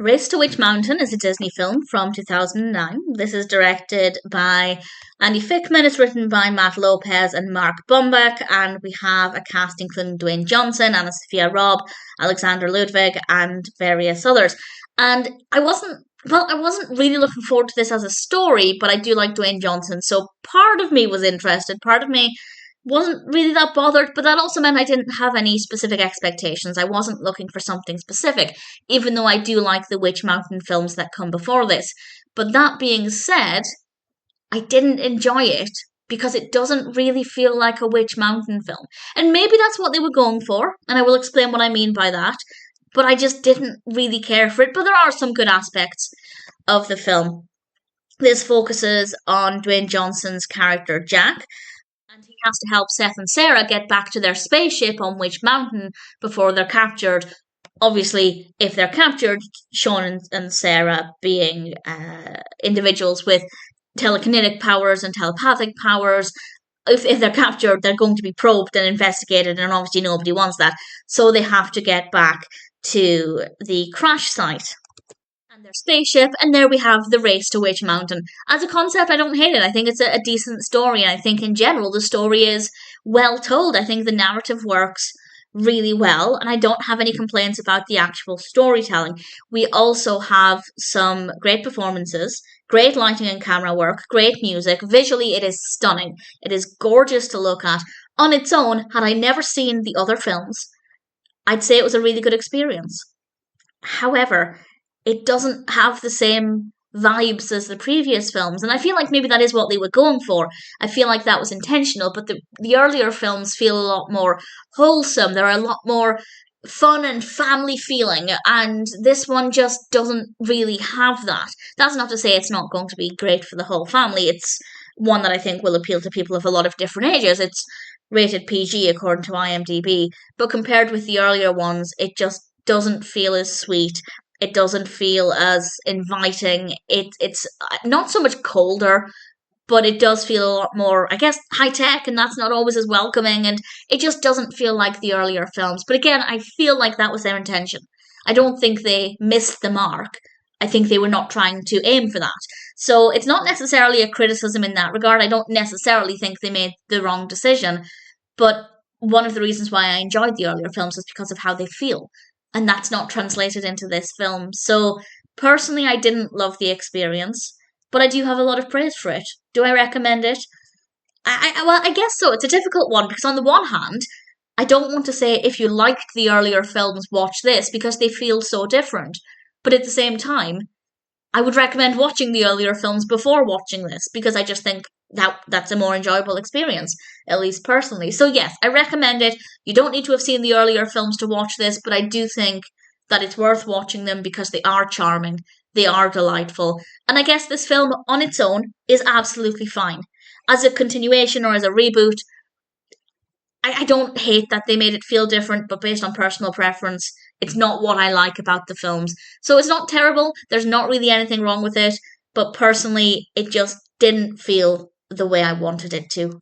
Race to Witch Mountain is a Disney film from 2009. This is directed by Andy Fickman. It's written by Matt Lopez and Mark Bumbach, and we have a cast including Dwayne Johnson, AnnaSophia Robb, Alexander Ludwig, and various others. And I wasn't really looking forward to this as a story, but I do like Dwayne Johnson, so part of me was interested, part of me wasn't really that bothered, but that also meant I didn't have any specific expectations. I wasn't looking for something specific, even though I do like the Witch Mountain films that come before this. But that being said, I didn't enjoy it because it doesn't really feel like a Witch Mountain film. And maybe that's what they were going for, and I will explain what I mean by that. But I just didn't really care for it. But there are some good aspects of the film. This focuses on Dwayne Johnson's character Jack, and he has to help Seth and Sara get back to their spaceship on Witch Mountain before they're captured. Obviously, if they're captured, Sean and Sara being individuals with telekinetic powers and telepathic powers, if they're captured, they're going to be probed and investigated, and obviously nobody wants that. So they have to get back to the crash site and their spaceship, and there we have the race to Witch Mountain. As a concept, I don't hate it. I think it's a decent story, and I think in general the story is well told. I think the narrative works really well, and I don't have any complaints about the actual storytelling. We also have some great performances, great lighting and camera work, great music. Visually, it is stunning. It is gorgeous to look at. On its own, had I never seen the other films, I'd say it was a really good experience. However, it doesn't have the same vibes as the previous films, and I feel like maybe that is what they were going for. I feel like that was intentional, but the earlier films feel a lot more wholesome. They're a lot more fun and family feeling, and this one just doesn't really have that. That's not to say it's not going to be great for the whole family. It's one that I think will appeal to people of a lot of different ages. It's rated PG according to IMDb, but compared with the earlier ones, it just doesn't feel as sweet. It doesn't feel as inviting. It's not so much colder, but it does feel a lot more, I guess, high-tech, and that's not always as welcoming, and it just doesn't feel like the earlier films. But again, I feel like that was their intention. I don't think they missed the mark. I think they were not trying to aim for that. So it's not necessarily a criticism in that regard. I don't necessarily think they made the wrong decision, but one of the reasons why I enjoyed the earlier films is because of how they feel. And that's not translated into this film. So, personally, I didn't love the experience, but I do have a lot of praise for it. Do I recommend it? Well, I guess so. It's a difficult one, because on the one hand, I don't want to say if you liked the earlier films, watch this, because they feel so different. But at the same time, I would recommend watching the earlier films before watching this, because I just think that's a more enjoyable experience, at least personally. So yes, I recommend it. You don't need to have seen the earlier films to watch this, but I do think that it's worth watching them because they are charming, they are delightful, and I guess this film on its own is absolutely fine. As a continuation or as a reboot, I don't hate that they made it feel different, but based on personal preference, it's not what I like about the films. So it's not terrible, there's not really anything wrong with it, but personally, it just didn't feel the way I wanted it to.